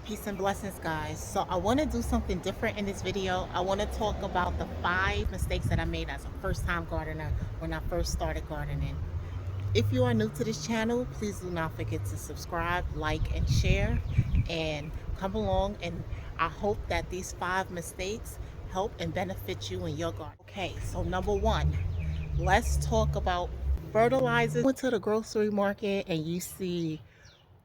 Peace and blessings, guys. So I want to do something different in this video. I want to talk about the 5 mistakes that I made as a first-time gardener when I first started gardening. If you are new to this channel, please do not forget to subscribe, like, and share, and come along. And I hope that these 5 mistakes help and benefit you in your garden. Okay, so number one, let's talk about fertilizers. Went to the grocery market and you see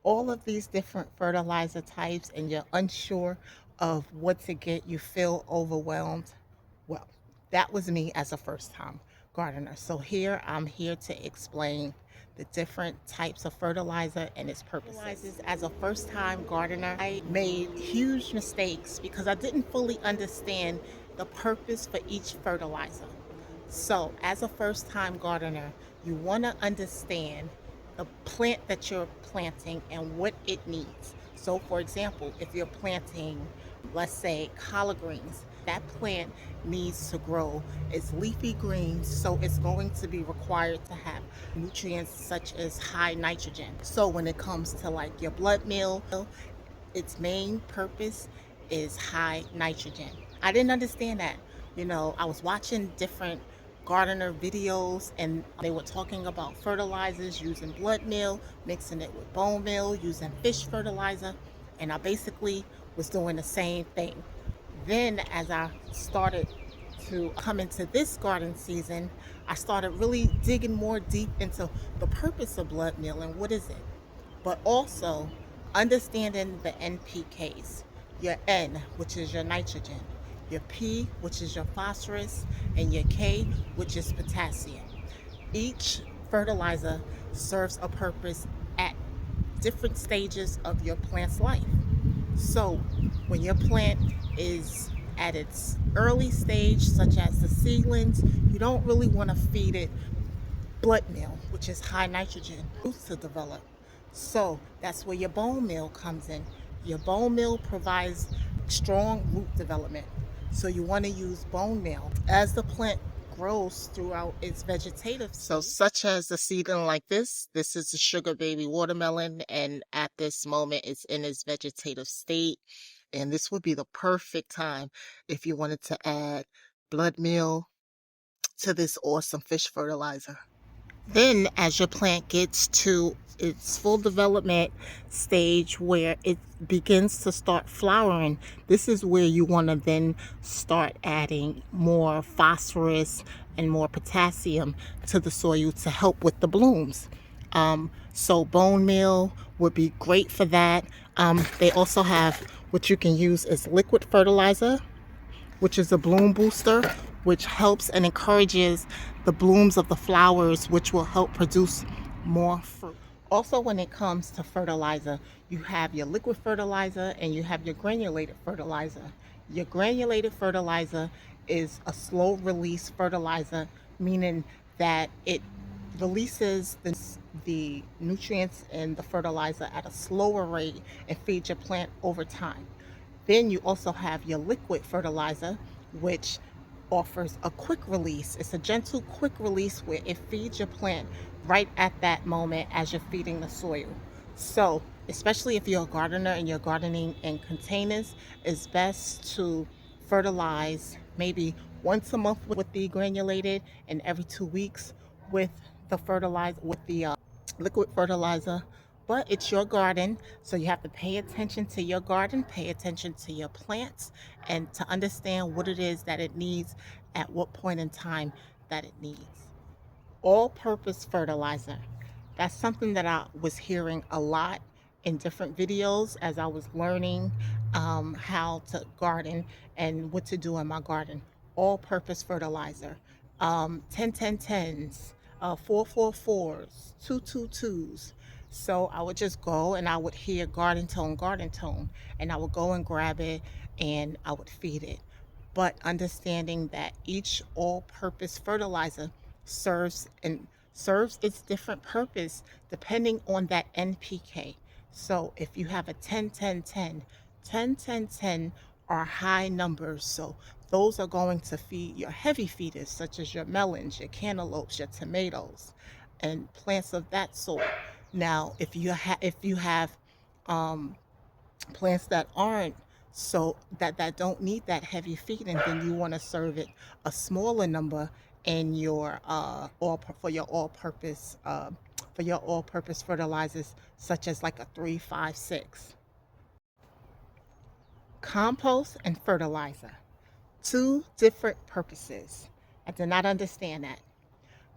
all of these different fertilizer types and you're unsure of what to get, you feel overwhelmed. Well, that was me as a first time gardener. So here I'm here to explain the different types of fertilizer and its purposes. As a first time gardener, I made huge mistakes because I didn't fully understand the purpose for each fertilizer. So, as a first time gardener, you want to understand the plant that you're planting and what it needs. So, for example, if you're planting, let's say, collard greens, that plant needs to grow. It's leafy greens, so it's going to be required to have nutrients such as high nitrogen. So, when it comes to like your blood meal, its main purpose is high nitrogen. I didn't understand that. I was watching different gardener videos and they were talking about fertilizers using blood meal, mixing it with bone meal, using fish fertilizer, and I basically was doing the same thing. Then as I started to come into this garden season, I started really digging more deep into the purpose of blood meal and what is it, but also understanding the NPKs, your N, which is your nitrogen, your P, which is your phosphorus, and your K, which is potassium. Each fertilizer serves a purpose at different stages of your plant's life. So when your plant is at its early stage, such as the seedlings, you don't really want to feed it blood meal, which is high nitrogen, roots to develop. So that's where your bone meal comes in. Your bone meal provides strong root development. So you want to use bone meal as the plant grows throughout its vegetative. So such as the seedling like this is a sugar baby watermelon, and at this moment it's in its vegetative state. And this would be the perfect time if you wanted to add blood meal to this awesome fish fertilizer. Then, as your plant gets to its full development stage where it begins to start flowering, this is where you want to then start adding more phosphorus and more potassium to the soil to help with the blooms. So bone meal would be great for that. They also have what you can use as liquid fertilizer, which is a bloom booster, which helps and encourages the blooms of the flowers, which will help produce more fruit. Also, when it comes to fertilizer, you have your liquid fertilizer and you have your granulated fertilizer. Your granulated fertilizer is a slow release fertilizer, meaning that it releases the nutrients in the fertilizer at a slower rate and feeds your plant over time. Then you also have your liquid fertilizer, which offers a quick release. It's a gentle, quick release where it feeds your plant right at that moment as you're feeding the soil. So, especially if you're a gardener and you're gardening in containers, it's best to fertilize maybe once a month with the granulated and every 2 weeks with the fertilizer, with the liquid fertilizer. But it's your garden, so you have to pay attention to your garden, pay attention to your plants, and to understand what it is that it needs at what point in time that it needs. All purpose fertilizer. That's something that I was hearing a lot in different videos as I was learning how to garden and what to do in my garden. All purpose fertilizer. 10 4 4s, 2 2 2s. So I would just go and I would hear garden tone, and I would go and grab it and I would feed it. But understanding that each all-purpose fertilizer serves its different purpose depending on that NPK. So if you have a 10 10 10 are high numbers. So those are going to feed your heavy feeders, such as your melons, your cantaloupes, your tomatoes, and plants of that sort. Now, if you have um, Plants that aren't so that don't need that heavy feeding, then you want to serve it a smaller number in your for your all-purpose fertilizers, such as like a 3, 5, 6. Compost and fertilizer, two different purposes. I did not understand that.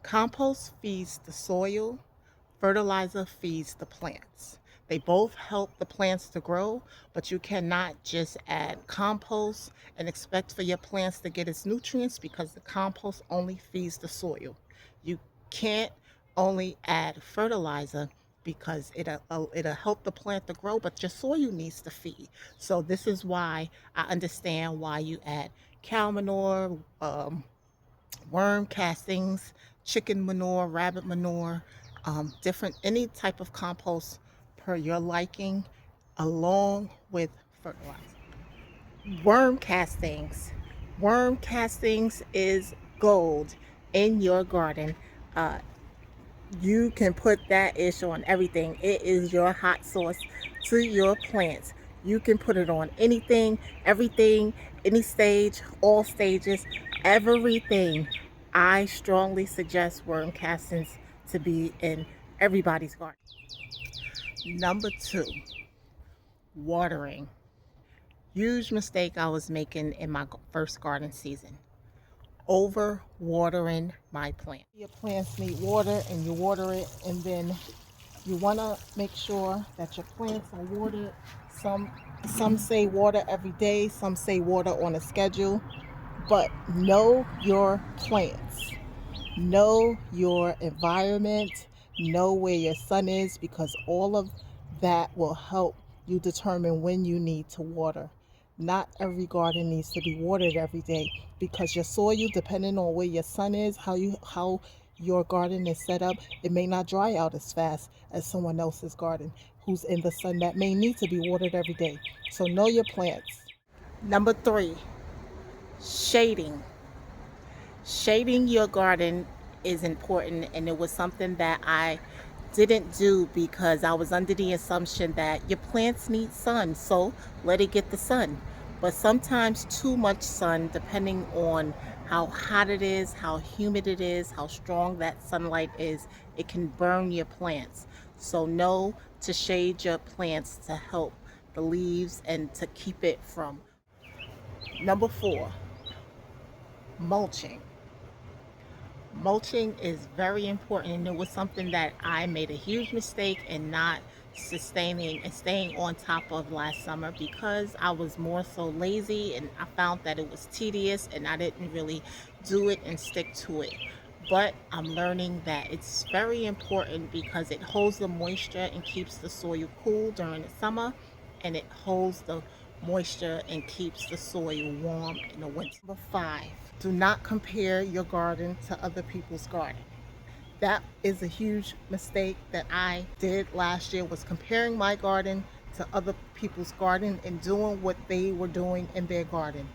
Compost feeds the soil, fertilizer feeds the plants. They both help the plants to grow, but you cannot just add compost and expect for your plants to get its nutrients, because the compost only feeds the soil. You can't only add fertilizer because it'll help the plant to grow, but your soil needs to feed. So this is why I understand why you add cow manure, worm castings, chicken manure, rabbit manure, different, any type of compost per your liking, along with fertilizer. Worm castings. Worm castings is gold in your garden. Uh, you can put that ish on everything. It is your hot sauce to your plants. You can put it on anything, everything, any stage, all stages, everything. I strongly suggest worm castings to be in everybody's garden. Number 2, watering. Huge mistake I was making in my first garden season. Over watering my plant. Your plants need water and you water it, and then you want to make sure that your plants are watered. Some say water every day, some say water on a schedule, but know your plants. Know your environment, know where your sun is, because all of that will help you determine when you need to water. Not every garden needs to be watered every day, because your soil, depending on where your sun is, how your garden is set up, it may not dry out as fast as someone else's garden who's in the sun that may need to be watered every day. So know your plants. Number 3, shading. Shading your garden is important, and it was something that I didn't do because I was under the assumption that your plants need sun, so let it get the sun. But sometimes too much sun, depending on how hot it is, how humid it is, how strong that sunlight is, it can burn your plants. So know to shade your plants to help the leaves and to keep it from. Number 4, mulching. Mulching is very important, and it was something that I made a huge mistake in not sustaining and staying on top of last summer, because I was more so lazy and I found that it was tedious and I didn't really do it and stick to it. But I'm learning that it's very important because it holds the moisture and keeps the soil cool during the summer, and it holds the moisture and keeps the soil warm in the winter. Number 5, do not compare your garden to other people's garden. That is a huge mistake that I did last year, was comparing my garden to other people's garden and doing what they were doing in their garden.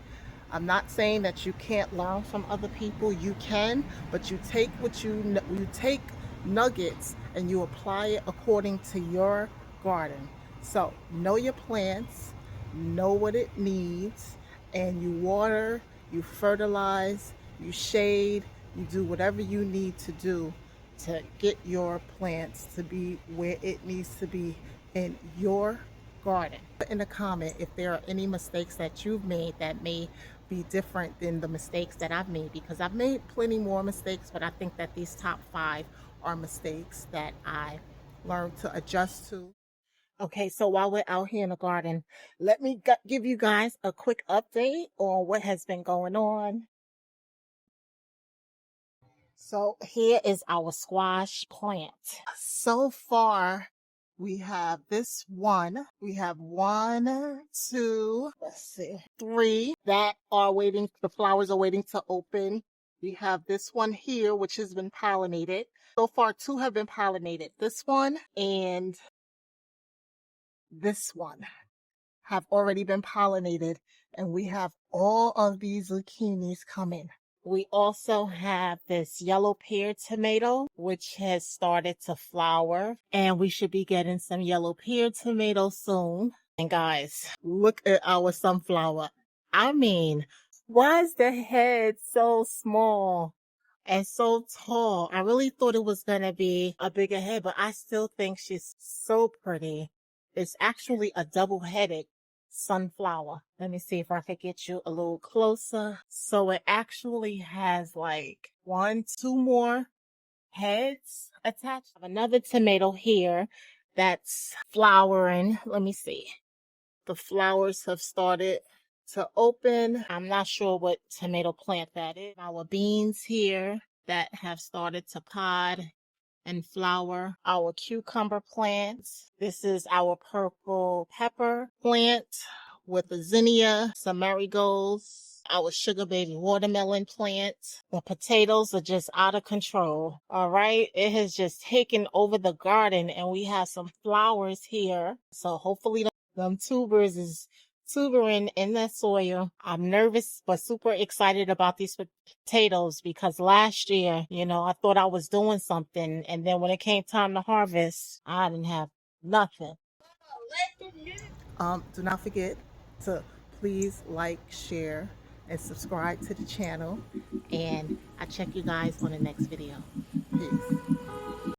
I'm not saying that you can't learn from other people. You can, but you take you take nuggets and you apply it according to your garden. So know your plants, know what it needs, and you water, you fertilize, you shade, you do whatever you need to do to get your plants to be where it needs to be in your garden. Put in a comment if there are any mistakes that you've made that may be different than the mistakes that I've made, because I've made plenty more mistakes, but I think that these top 5 are mistakes that I learned to adjust to. Okay, so while we're out here in the garden, let me give you guys a quick update on what has been going on. So here is our squash plant. So far, we have this one. We have 1, 2, let's see, 3 that are waiting. The flowers are waiting to open. We have this one here, which has been pollinated. So far, 2 have been pollinated. This one and this one have already been pollinated, and we have all of these zucchinis coming. We also have this yellow pear tomato, which has started to flower, and we should be getting some yellow pear tomatoes soon. And guys, look at our sunflower. I mean, why is the head so small and so tall? I really thought it was gonna be a bigger head, but I still think she's so pretty. It's actually a double-headed sunflower. Let me see if I could get you a little closer. So it actually has like one, two more heads attached. I have another tomato here that's flowering. Let me see. The flowers have started to open. I'm not sure what tomato plant that is. Our beans here that have started to pod and flower. Our cucumber plants. This is our purple pepper plant with the zinnia, some marigolds. Our sugar baby watermelon plant. The potatoes are just out of control. All right. It has just taken over the garden and we have some flowers here. So hopefully them tubers is tubering in the soil. I'm nervous but super excited about these potatoes because last year, I thought I was doing something, and then when it came time to harvest, I didn't have nothing. Do not forget to please like, share, and subscribe to the channel, and I check you guys on the next video. Peace.